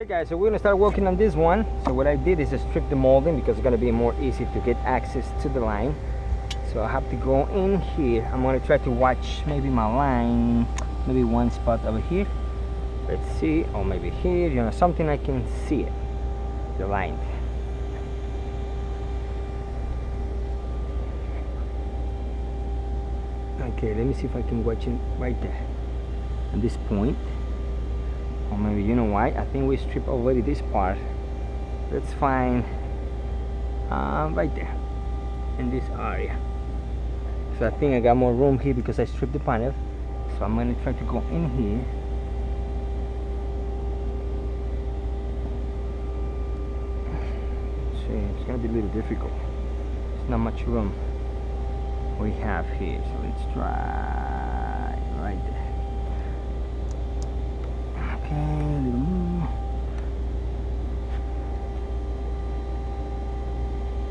Hey guys, so we're gonna start working on this one. So what I did is just strip the molding because it's gonna be more easy to get access to the line. So I have to go in here. I'm gonna try to watch maybe my line, maybe one spot over here. Let's see, or maybe here, you know, something I can see it, the line. Okay, let me see if I can watch it right there, at this point. Or maybe, you know why? I think we stripped already this part. Let's find right there in this area. So I think I got more room here because I stripped the panel. So I'm gonna try to go in here. See, it's gonna be a little difficult. There's not much room we have here. So let's try right there. Okay, a little more.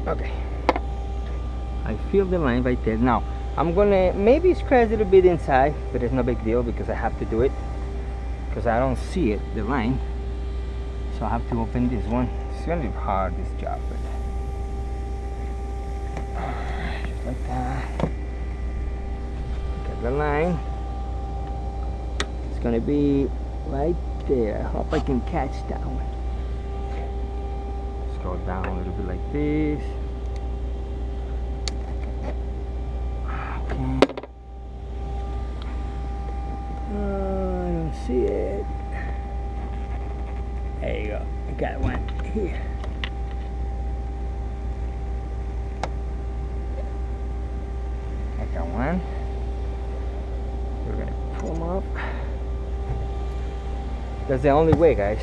Okay, I feel the line right there. Now I'm gonna maybe scratch a little bit inside, but it's no big deal because I have to do it because I don't see it, the line. So I have to open this one. It's gonna be hard, this job, but just like that. Get the line. It's gonna be right there. I hope I can catch that one. Let's go down a little bit like this. Okay. Oh, I don't see it. There you go. I got one here. I got one. We're gonna pull them up. That's the only way, guys.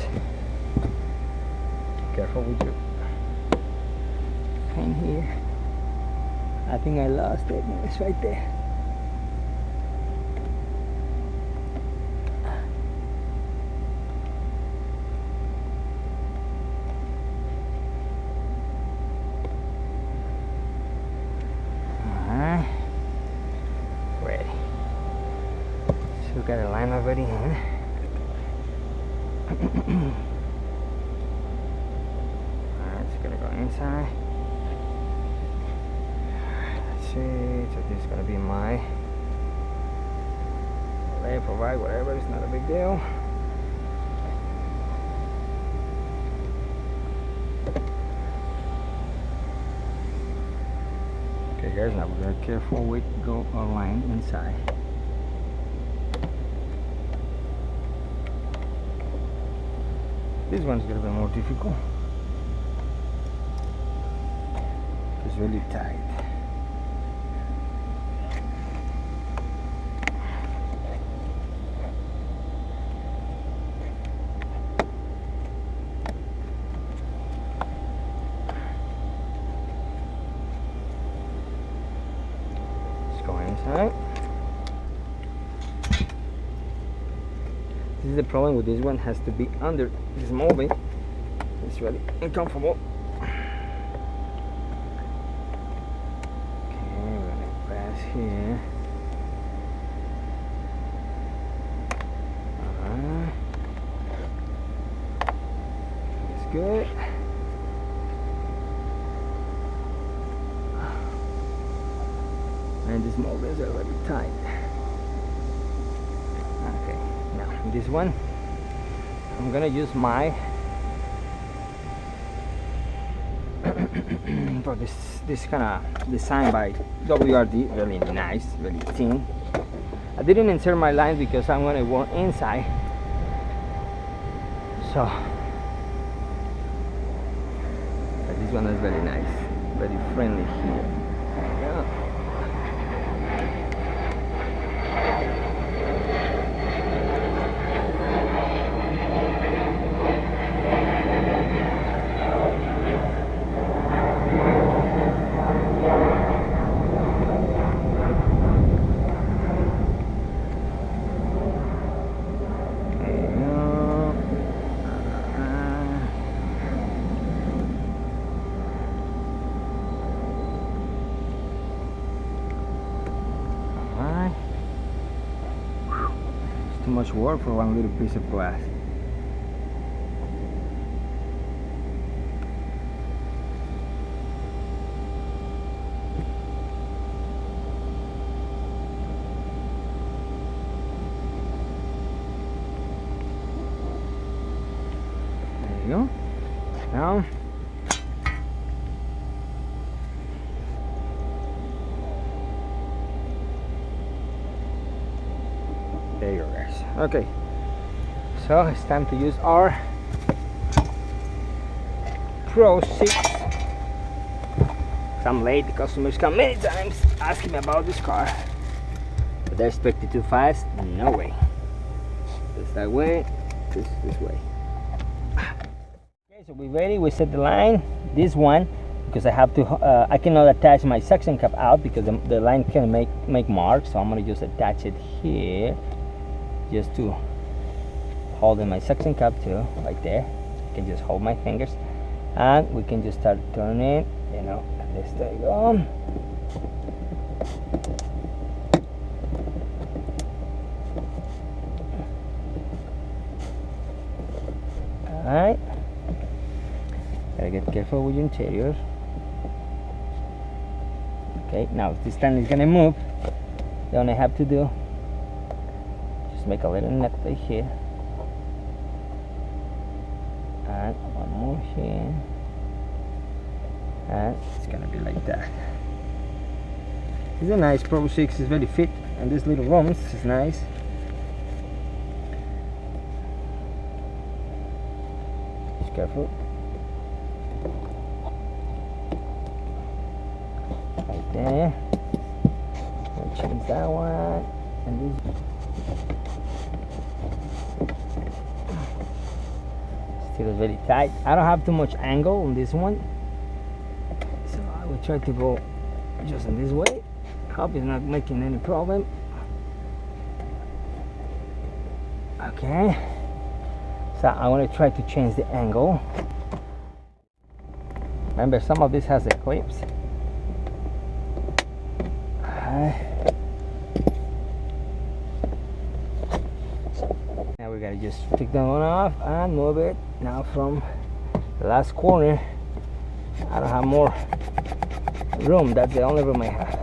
Careful with your pen here. I think I lost it. It's right there. Alright. Ready. So we got a line already in. Alright, it's gonna go inside. Let's see, so this is gonna be my left or right, whatever, it's not a big deal. Okay guys, now we're very careful with go a line inside. This one's gonna be more difficult. It's really tight. Let's go inside. This is the problem with this one, has to be under this molding. It's really uncomfortable. Okay, we're gonna pass here. It's good. And this molding is already tight. Okay, now this one I'm gonna use my for this kind of design by WRD, really nice, really thin. I didn't insert my line because I'm gonna work inside, so but this one is very nice, very friendly here. There you go. Too much work for one little piece of glass. you go. Now there you go, guys. Okay, so it's time to use our Pro 6. I'm late. The customers come many times asking me about this car, but they're expected too fast. No way. This that way, this way. Okay, so we're ready. We set the line. This one, because I have to I cannot attach my suction cup out because the line can make marks, so I'm gonna just attach it here just to hold in my suction cup too, right there. I can just hold my fingers and we can just start turning, you know. There you go. Alright. Gotta get careful with your interior. Okay, now if this time is gonna move, then I have to do just make a little net right here. And one more here. And it's gonna be like that. It's a nice Pro 6, is very fit, and this little rooms is nice. Just careful. Right there. We'll change that one, and this. Still is very tight. I don't have too much angle on this one. I will try to go just in this way. Hope it's not making any problem. Okay, so I want to try to change the angle. Remember, some of this has the clips. Now we gotta just take that one off and move it. Now from the last corner, I don't have more room. That's the only room I have.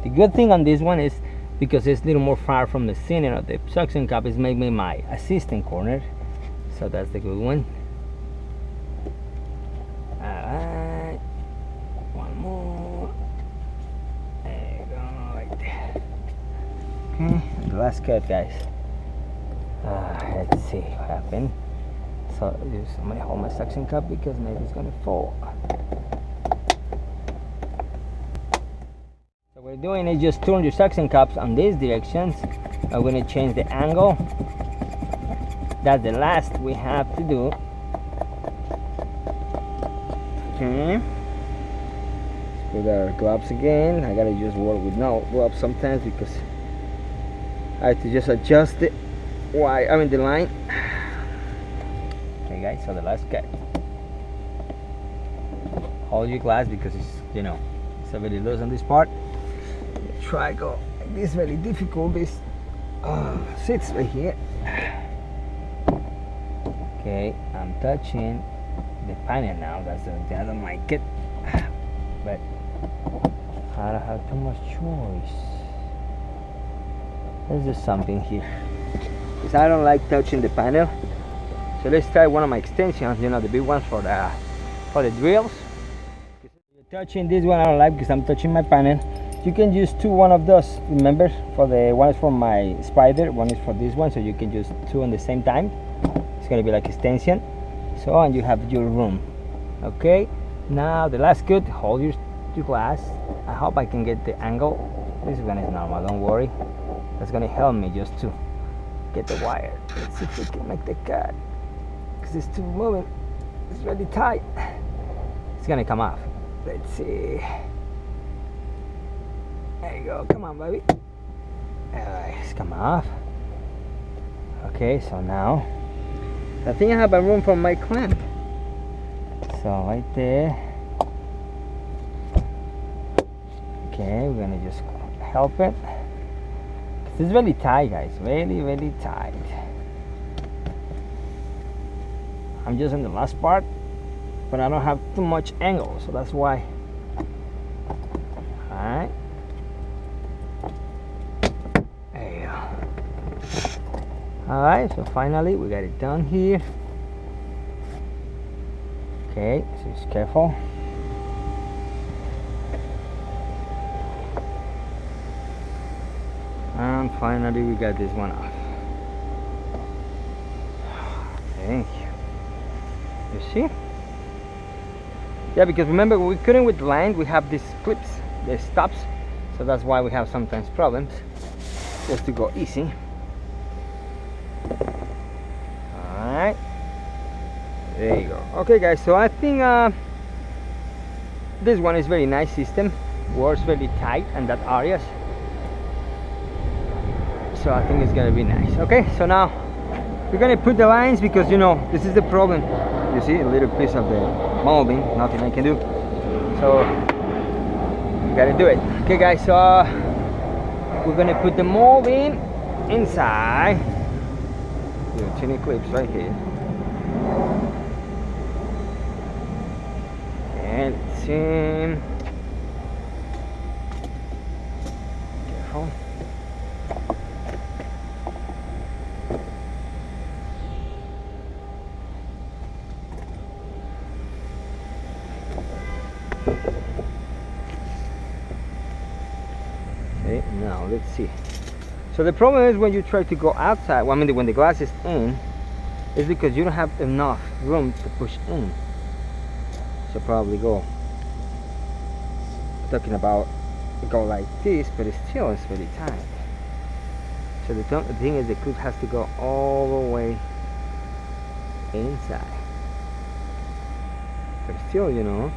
The good thing on this one is because it's a little more far from the center of the suction cup, is maybe my assistant corner, so that's the good one. Alright, one more. There you go, right there. Okay, the last cut, guys. Let's see what happened. So I'm gonna hold my suction cup because maybe it's gonna fall. So what we're doing is just turn your suction cups on these directions. I'm gonna change the angle. That's the last we have to do. Okay. Let's put our gloves again. I gotta just work with no gloves sometimes because I have to just adjust it. Why? I mean the line. Okay, guys. So the last cut. Hold your glass because it's, you know, it's very loose on this part. Try go like this. Very difficult. This sits right here. Okay, I'm touching the panel now. That's the thing. I don't like it, but I don't have too much choice. There's just something here. Because I don't like touching the panel. So let's try one of my extensions, you know, the big ones for the drills. Touching this one I don't like because I'm touching my panel. You can use one of those, remember, for the one is for my spider, one is for this one, so you can use two on the same time. It's gonna be like extension. So, and you have your room. Okay, now the last cut, hold your glass. I hope I can get the angle. This one is normal, don't worry. That's gonna help me just to get the wire. Let's see if we can make the cut, because it's too moving. It's really tight. It's gonna come off. Let's see. There you go. Come on, baby. Alright, it's come off. Okay, so now I think I have a room for my clamp. So right there. Okay, we're gonna just help it. It's really tight, guys. Really, really tight. I'm just in the last part, but I don't have too much angle, so that's why. Alright. There you Alright, so finally we got it done here. Okay, so just careful. And finally we got this one off. Thank you. You see? Yeah, because remember we couldn't with the line, we have these clips, the stops, so that's why we have sometimes problems. Just to go easy. Alright. There you go. Okay guys, so I think this one is very nice system. Works very tight in that areas. So I think it's gonna be nice. Okay, so now we're gonna put the lines because you know this is the problem. You see a little piece of the molding, nothing I can do. So we gotta do it. Okay guys, so we're gonna put the molding inside. Little tiny clips right here. And let's see. Careful. Okay, now let's see. So the problem is when you try to go outside, well, I mean when the glass is in, is because you don't have enough room to push in. So probably go, talking about go like this, but it still is very tight. So the thing is the clip has to go all the way inside. But still, you know,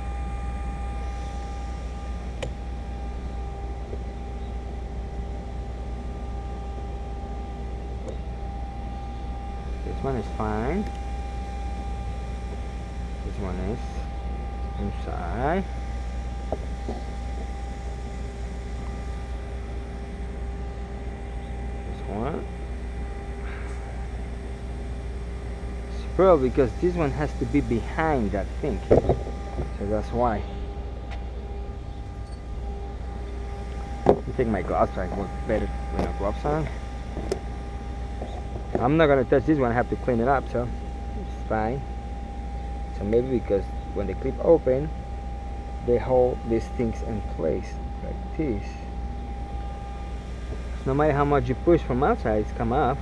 this one is fine. This one is inside. This one. It's probably because this one has to be behind that thing. So that's why. I think my gloves are work better with no gloves on. I'm not gonna touch this one, I have to clean it up, so it's fine. So maybe because when the clip open, they hold these things in place like this. So no matter how much you push from outside, it's come off.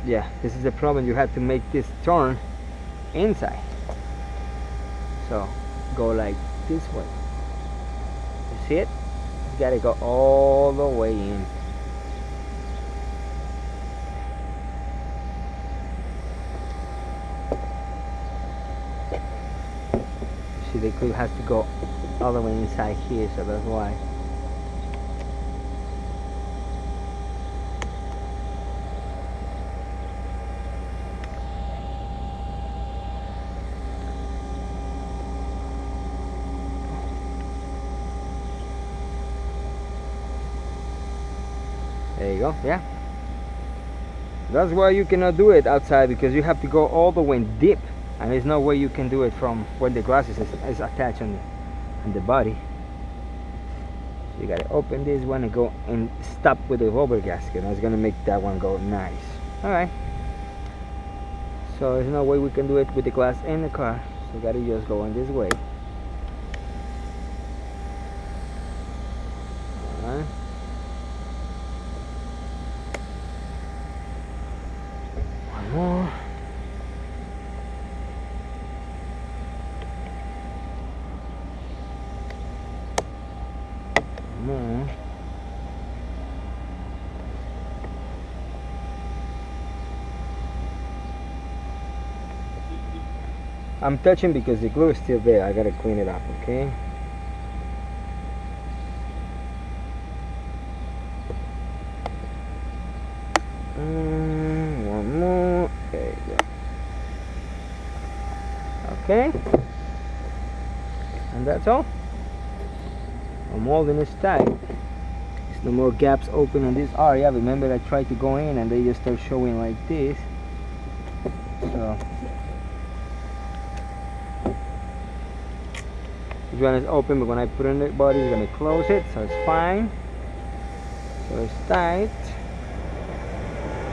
Yeah, this is the problem. You have to make this turn inside. So go like this way. You see it? You gotta go all the way in. You see the clip has to go all the way inside here, so that's why. There you go, yeah. That's why you cannot do it outside, because you have to go all the way deep, and there's no way you can do it from when the glass is attached on the body. So you gotta open this one and go and stop with the rubber gasket, and it's gonna make that one go nice. Alright. So there's no way we can do it with the glass in the car, so you gotta just go on this way. Alright. More. More. I'm touching because the glue is still there. I gotta clean it up, okay? One more. There you go. Okay, and that's all. The molding is tight. There's no more gaps open in this area. Remember, I tried to go in and they just start showing like this. So This one is open, but when I put in the body, it's gonna close it, so it's fine. So it's tight.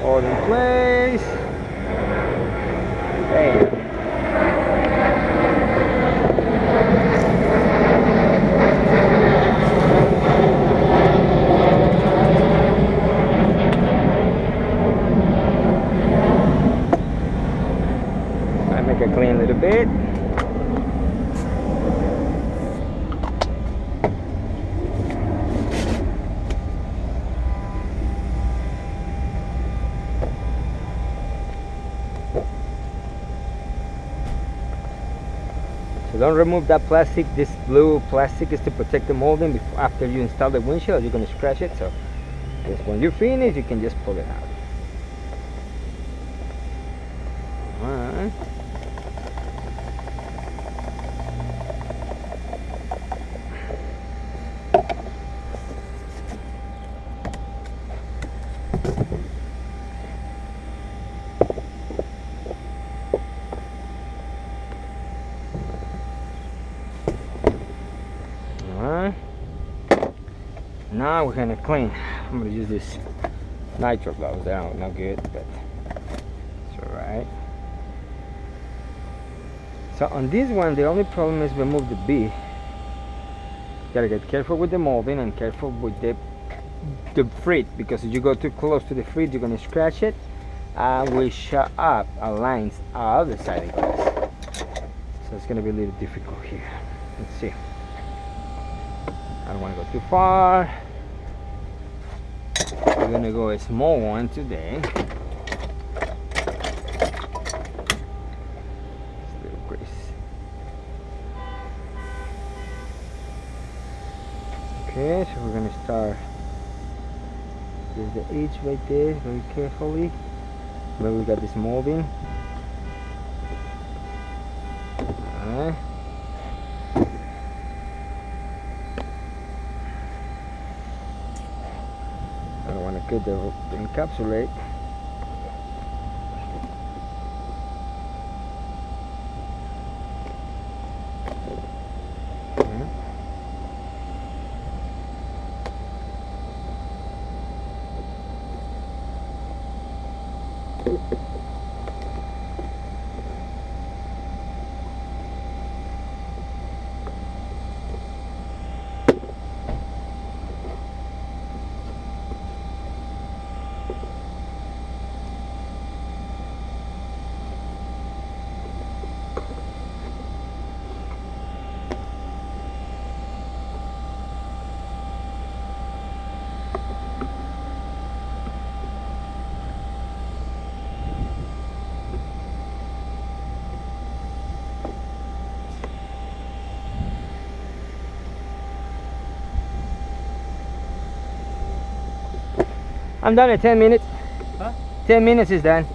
All in place. Hey. I make it clean a little bit. So don't remove that plastic. This blue plastic is to protect the molding before, after you install the windshield. You're going to scratch it, so just when you finish, you can just pull it out. Alright. Now we're gonna clean. I'm gonna use this nitro gloves. They're not good, but it's alright. So on this one, the only problem is remove the bee. Gotta get careful with the molding and careful with the frit, because if you go too close to the frit, you're gonna scratch it and we shut up our lines on the other side of the glass. So it's gonna be a little difficult here. Let's see. I don't want to go too far. We're gonna go a small one today. It's a little grease. Okay, so we're gonna start with the edge right there, very carefully, where we got this molding. Alright. I don't want to get the encapsulate. I'm done in 10 minutes. Huh? 10 minutes is done.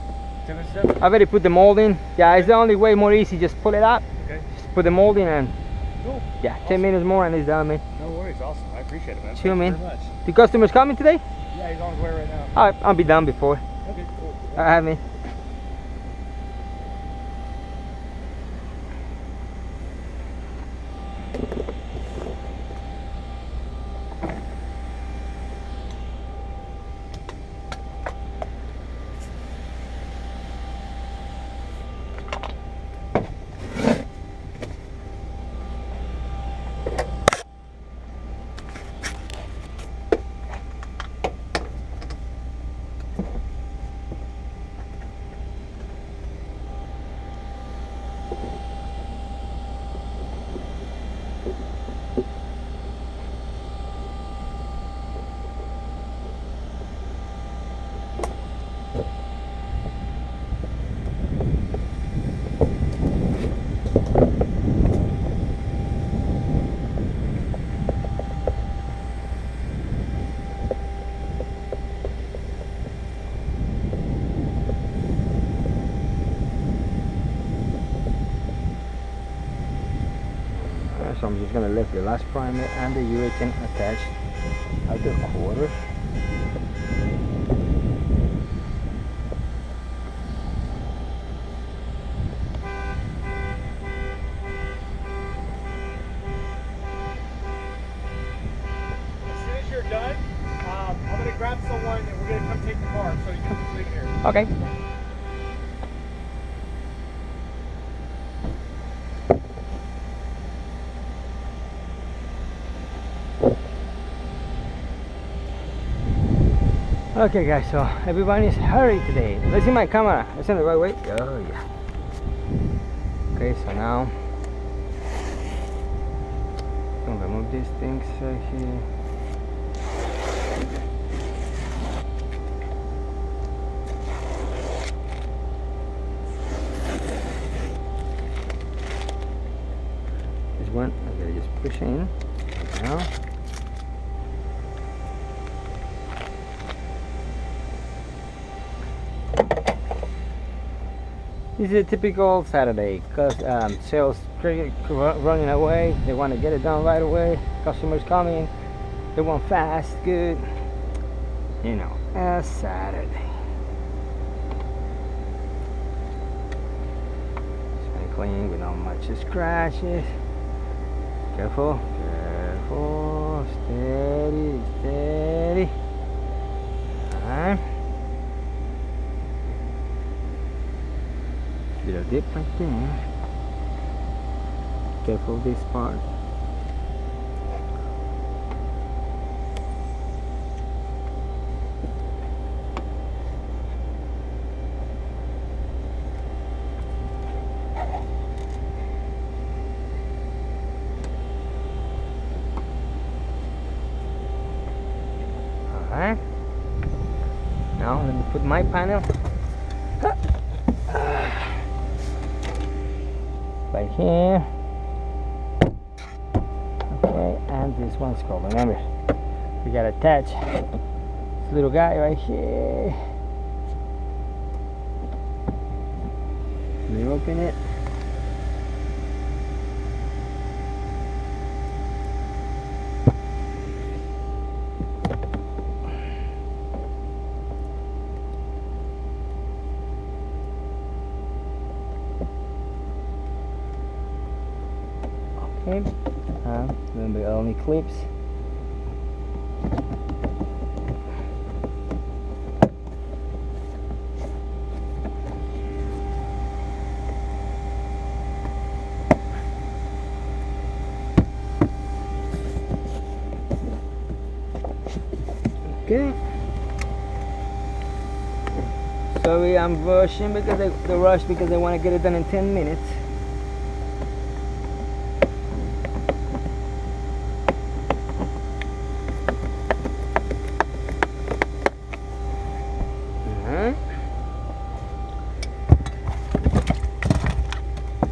10 minutes done? I've already put the mold in. Yeah, it's the only way more easy. Just pull it up. Okay. Just put the mold in and cool. Yeah, Awesome. 10 minutes more and it's done, man. No worries, awesome. I appreciate it, man. Chill, man. Thank you very much. The customer's coming today? Yeah, he's on his way right now. Alright, I'll be done before. Okay, cool. Alright, man. So I'm just gonna let the last primer and the urethane attached at the quarter. Okay. Okay guys, so everybody's hurry today. Let's see my camera. It's in the right way. Oh yeah. Okay, so now I'm gonna remove these things right here. This one, okay, just push in. Now. This is a typical Saturday because sales running away. They want to get it done right away. Customers coming. They want fast, good. You know, a Saturday. Just gonna clean with not much scratches. Careful, careful, steady, steady. Alright. Little dip right there. Careful this part. Alright. Now let me put my panel right here. Okay, and this one's called, remember, we gotta attach this little guy right here. Let me open it. Okay, remember only clips. Okay. Sorry, I'm rushing because they rush because they want to get it done in 10 minutes.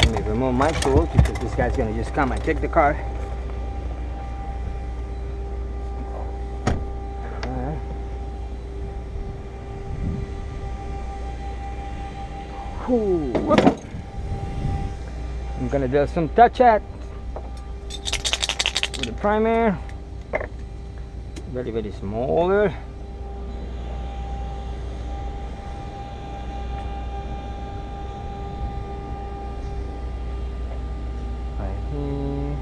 Let me remove my tools because this guy's gonna just come and take the car. Whoop. I'm gonna do some touch up with the primer. Very, very smaller. Right here.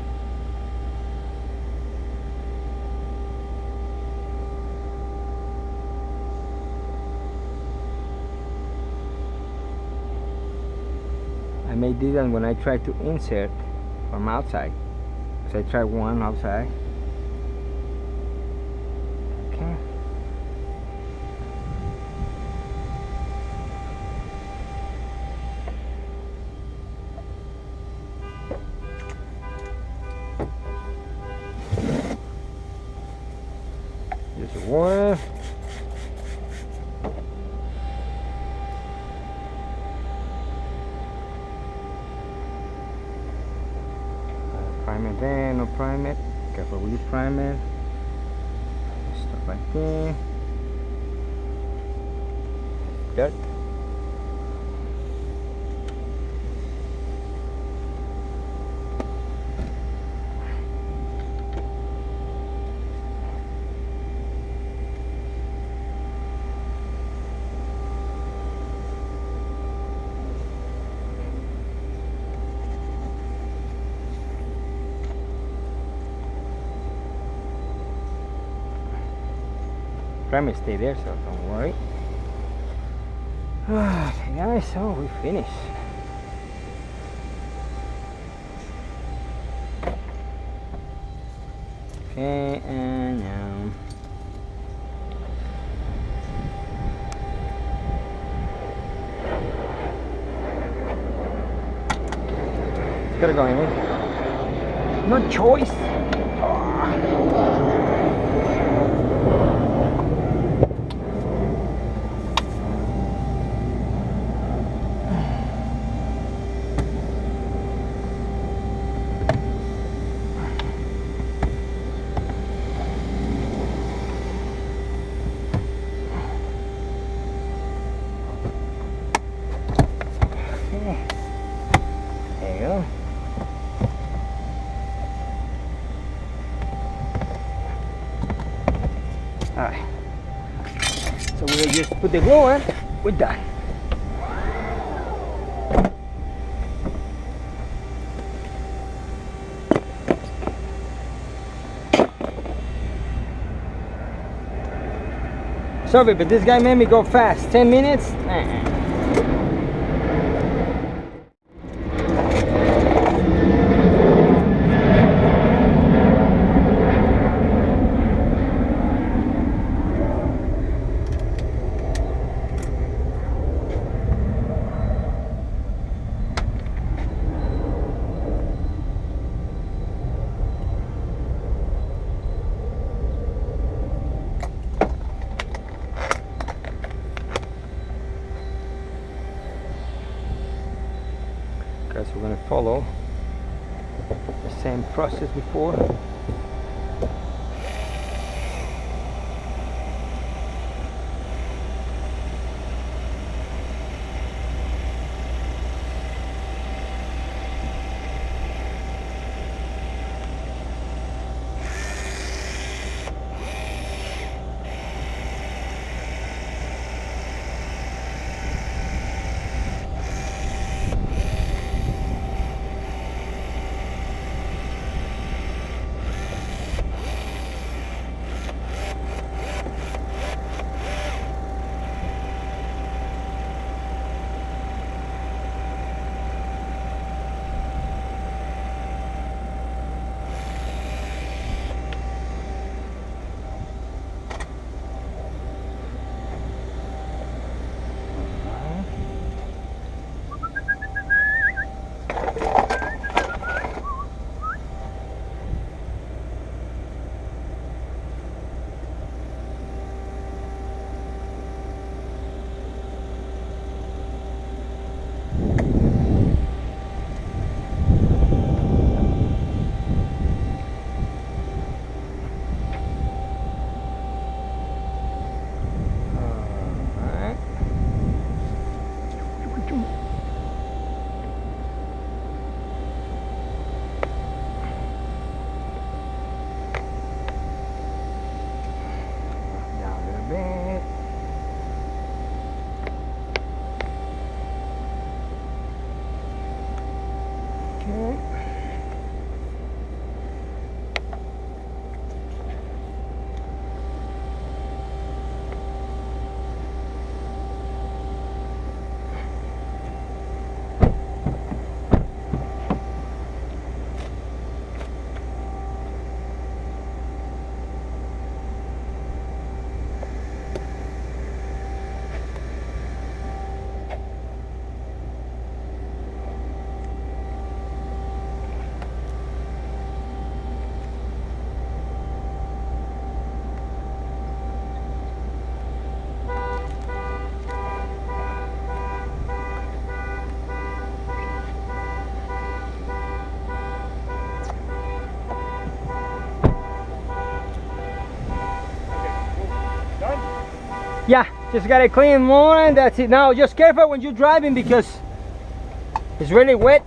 I made this one when I tried to insert from outside. So I tried one outside. Okay. Just water. Primer there, no primer. Careful with your primer. Stop right there. Dirt. Primer stay there, so don't worry. Okay guys, so we finished. Okay, and now it's gotta go in. No choice. There you go. Alright. So we'll just put the glue on. We're done. Sorry, but this guy made me go fast. 10 minutes? Nah. Guys, we're going to follow the same process before. Yeah, just gotta clean more and that's it. Now just careful when you're driving because it's really wet.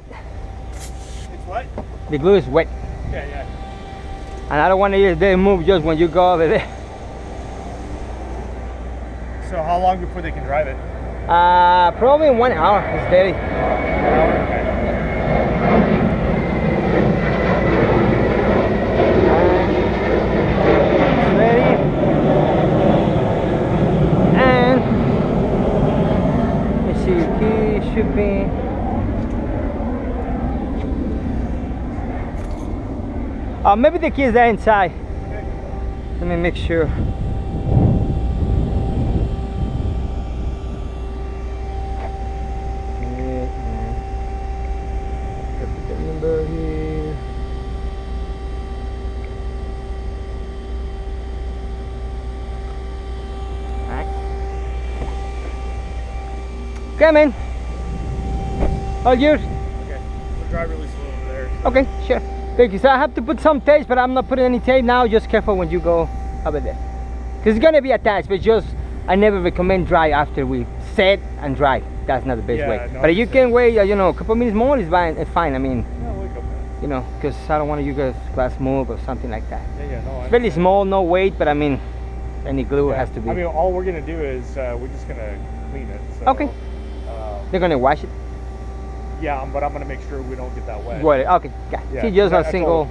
It's what? The glue is wet. Yeah, yeah. And I don't want to just move just when you go over there. So how long before they can drive it? Probably in 1 hour. It's steady. 1 hour? Okay. Ready. And Maybe the key is there inside. Okay. Let me make sure. Put the number here. Alright. Okay, man. All yours. Okay. We'll drive really slow over there. Okay, sure. Thank you. So I have to put some tape, but I'm not putting any tape now. Just careful when you go over there, because it's gonna be attached. But just I never recommend dry after we set and dry. That's not the best way. No, But if you can wait, you know, a couple minutes more, it's fine. It's fine. I mean, Yeah, we'll go fast. you know, because I don't want you guys glass move or something like that. Yeah, no. It's very small, no weight, but I mean, any glue has to be. I mean, all we're gonna do is we're just gonna clean it. So, Okay. They're gonna wash it. Yeah, but I'm gonna make sure we don't get that wet. Well, okay. Yeah. Yeah, See, just a that's single. all.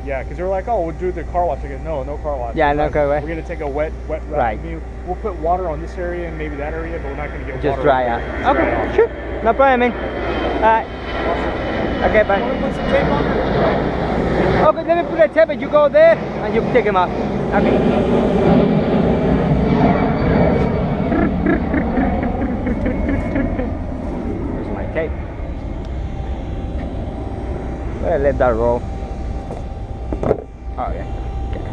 Yeah, because they're like, oh, we'll do the car wash. I go, no car wash. Yeah, We're no like, car wash. We're gonna take a wet wrap. Right. We'll put water on this area and maybe that area, but we're not gonna get Just water. dry out. Just dry Okay, it off. sure. No problem, man. Alright. Okay, bye. Want to put some tape on it? Okay, let me put a tape and you go there and you take them off. Okay. Here's my tape. Well, let that roll. Oh, yeah. Okay.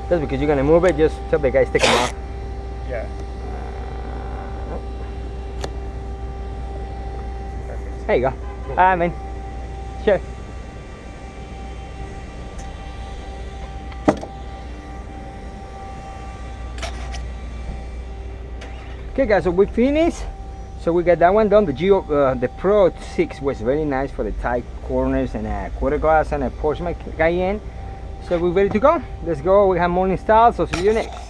Just because you're gonna move it, just tell the guys take them off. Yeah. Perfect. There you go. Alright, man. Sure. Okay, guys, so we finished. So we got that one done. The Pro 6 was very nice for the tight corners and a quarter glass and a porche cayenne. So we're ready to go. Let's go. We have more installed. So see you next.